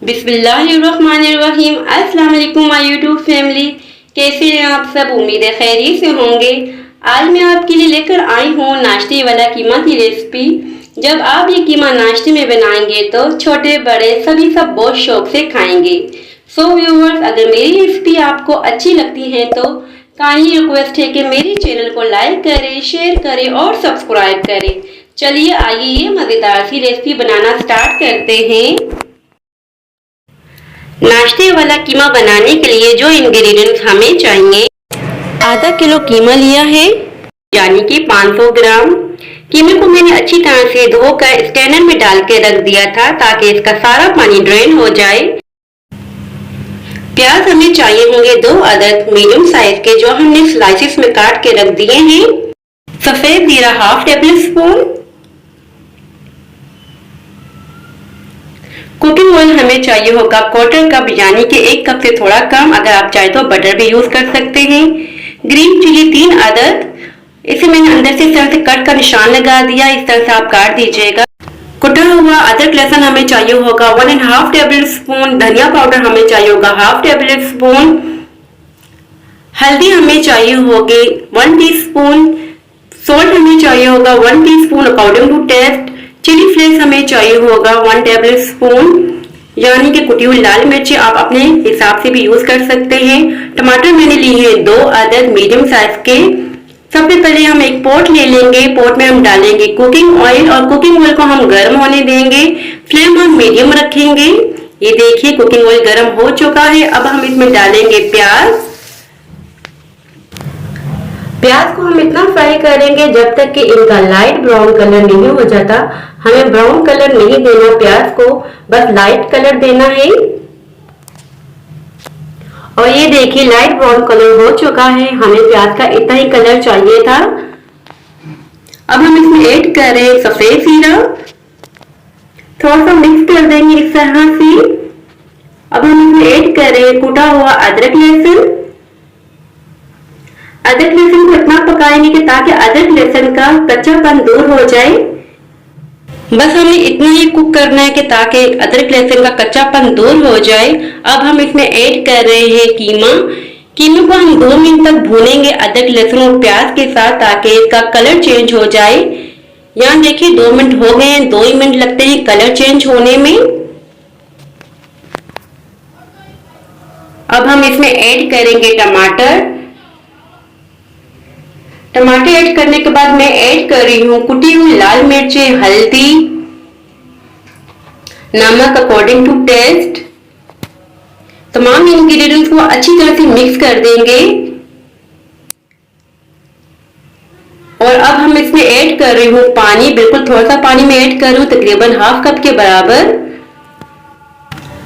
बिस्मिल्लाहिर्रहमानिर्रहीम। अस्सलाम वालेकुम माय यूट्यूब फैमिली, कैसे हैं आप सब? उम्मीद है खैरियत से होंगे। आज मैं आपके लिए लेकर आई हूँ नाश्ते वाला कीमा की रेसिपी। जब आप ये कीमा नाश्ते में बनाएंगे तो छोटे बड़े सभी सब बहुत शौक से खाएंगे। सो व्यूअर्स, अगर मेरी रेसिपी आपको अच्छी लगती है तो काइंडली रिक्वेस्ट है कि मेरे चैनल को लाइक करें, शेयर करें और सब्सक्राइब करें। चलिए आइए ये मज़ेदार सी रेसिपी बनाना स्टार्ट करते हैं। नाश्ते वाला कीमा बनाने के लिए जो इंग्रेडिएंट्स हमें चाहिए, आधा किलो कीमा लिया है, यानी कि 500 ग्राम। कीमे को मैंने अच्छी तरह से धोकर स्टैनर में डाल के रख दिया था ताकि इसका सारा पानी ड्रेन हो जाए। प्याज हमें चाहिए होंगे 2 अदद मीडियम साइज के, जो हमने स्लाइसेस में काट के रख दिए हैं। सफेद जीरा half table spoon. Cooking oil हमें चाहिए होगा क्वार्टर कप, यानी कि 1 कप से थोड़ा कम। अगर आप चाहे तो बटर भी यूज कर सकते हैं। ग्रीन चिली 3 अदद, इसे मैंने अंदर से इस तरह से कट का निशान लगा दिया, इस तरह से आप काट दीजिएगा। कुटा हुआ अदरक लहसुन हमें चाहिए होगा 1.5 टेबल स्पून। धनिया पाउडर हमें चाहिए होगा हाफ टेबल स्पून। हल्दी हमें चाहिए होगी 1 टीस्पून। सॉल्ट हमें चाहिए होगा 1 teaspoon according to taste. Chilli flakes हमें चाहिए होगा 1 टेबल स्पून, यानी कि कुटी हुई लाल मिर्ची आप अपने हिसाब से भी यूज कर सकते हैं। टमाटर मैंने लिए हैं 2 अदद मीडियम साइज के। सबसे पहले हम एक पॉट ले लेंगे। पॉट में हम डालेंगे कुकिंग ऑयल और कुकिंग ऑयल को हम गर्म होने देंगे। फ्लेम हम मीडियम रखेंगे। ये देखिए कुकिंग ऑयल गर्म हो चुका है। अब हम इसमें डालेंगे प्याज। प्याज को हम इतना फ्राई करेंगे जब तक कि इनका लाइट ब्राउन कलर नहीं हो जाता। हमें ब्राउन कलर नहीं देना प्याज को, बस लाइट कलर देना है। और ये देखिए लाइट ब्राउन कलर हो चुका है। हमें प्याज का इतना ही कलर चाहिए था। अब हम इसमें ऐड कर रहे हैं सफेद जीरा, थोड़ा सा मिक्स कर देंगे इस तरह से। अब हम इसमें ऐड कर रहे हैं कूटा हुआ अदरक लहसुन। अदरक लहसुन को इतना पकाएंगे कि ताकि अदरक लहसुन का कच्चापन दूर हो जाए। बस हमें इतना ही कुक करना है कि ताकि अदरक लहसुन का कच्चापन दूर हो जाए। अब हम इसमें ऐड कर रहे हैं कीमा। कीमे को हम 2 मिनट तक भूनेंगे अदरक लहसुन और प्याज के साथ, ताकि इसका कलर चेंज हो जाए। यहाँ देखिए 2 मिनट हो गए हैं, 2 ही मिनट लगते हैं कलर चेंज होने में। अब हम इसमें ऐड करेंगे टमाटर। टमाटर ऐड करने के बाद मैं ऐड कर रही हूँ कुटी हुई लाल मिर्चें, हल्दी, नमक अकॉर्डिंग टू टेस्ट। तमाम इंग्रेडिएंट्स को अच्छी तरह से मिक्स कर देंगे। और अब हम इसमें ऐड कर रही हूँ पानी। बिल्कुल थोड़ा सा पानी में ऐड कर रही हूँ, तकरीबन हाफ कप के बराबर।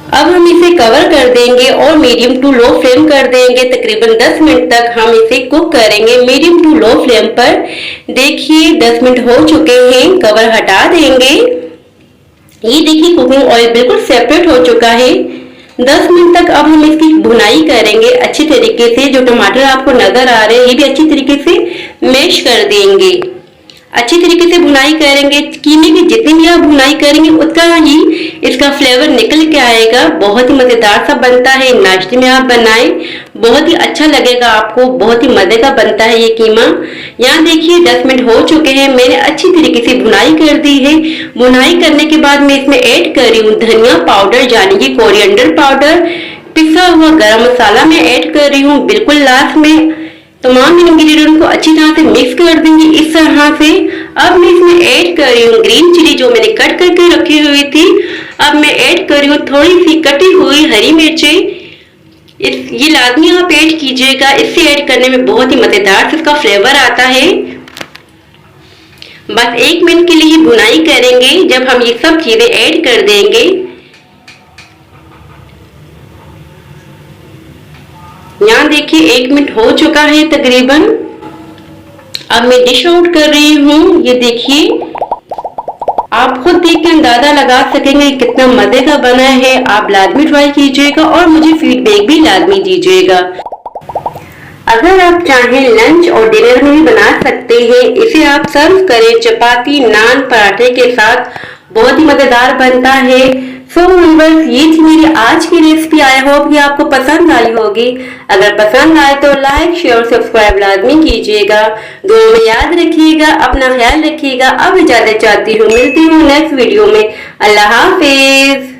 अब हम इसे कवर कर देंगे और मीडियम टू लो फ्लेम कर देंगे। तकरीबन 10 मिनट तक हम इसे कुक करेंगे मीडियम टू लो फ्लेम पर। देखिए 10 मिनट हो चुके हैं, कवर हटा देंगे। ये देखिए कुकिंग ऑयल बिल्कुल सेपरेट हो चुका है। 10 मिनट तक अब हम इसकी भुनाई करेंगे अच्छी तरीके से। जो टमाटर आपको नजर आ रहे हैं ये भी अच्छी तरीके से मैश कर देंगे। अच्छी तरीके से भुनाई करेंगे। कीमे की जितनी भी आप भुनाई करेंगे उतना ही इसका फ्लेवर निकल के आएगा। बहुत ही मजेदार सा बनता है। नाश्ते में आप बनाएं, बहुत ही अच्छा लगेगा आपको। बहुत ही मजे का बनता है ये कीमा। यहाँ देखिए 10 मिनट हो चुके हैं, मैंने अच्छी तरीके से भुनाई कर दी है। भुनाई करने के बाद मैं इसमें ऐड कर रही हूँ धनिया पाउडर, यानी कि कोरिएंडर पाउडर। पिसा हुआ गरम मसाला मैं ऐड कर रही हूँ बिल्कुल लास्ट में। तमाम इंग्रेडिएंट को अच्छी तरह से मिक्स कर देंगे इस तरह से। अब मैं इसमें ऐड कर रही हूँ ग्रीन चिली, जो मैंने कट करके रखी हुई थी। अब मैं ऐड कर रही हूँ थोड़ी सी कटी हुई हरी मिर्चें। ये लाजमी आप ऐड कीजिएगा, इससे ऐड करने में बहुत ही मजेदार इसका फ्लेवर आता है। बस 1 मिनट के लिए भुनाई करेंगे। जब हम ये सब चीजें ऐड कर देंगे, यहाँ देखिए 1 मिनट हो चुका है तकरीबन। अब मैं डिश आउट कर रही हूँ। ये देखिए आप खुद देख के अंदाजा लगा सकेंगे कितना मजे का बना है। आप लाजमी ट्राई कीजिएगा और मुझे फीडबैक भी लाजमी दीजिएगा। अगर आप चाहें लंच और डिनर में भी बना सकते हैं। इसे आप सर्व करें चपाती, नान, पराठे के साथ। बहुत ही मजेदार बनता है। सो व्यूअर्स, ये थी मेरी आज की रेसिपी। आई होप ये आपको पसंद आई होगी। अगर पसंद आए तो लाइक शेयर सब्सक्राइब लाजमी कीजिएगा। दुआ में याद रखिएगा, अपना ख्याल रखिएगा। अब इजाजत चाहती हूँ, मिलती हूँ नेक्स्ट वीडियो में। अल्लाह हाफिज।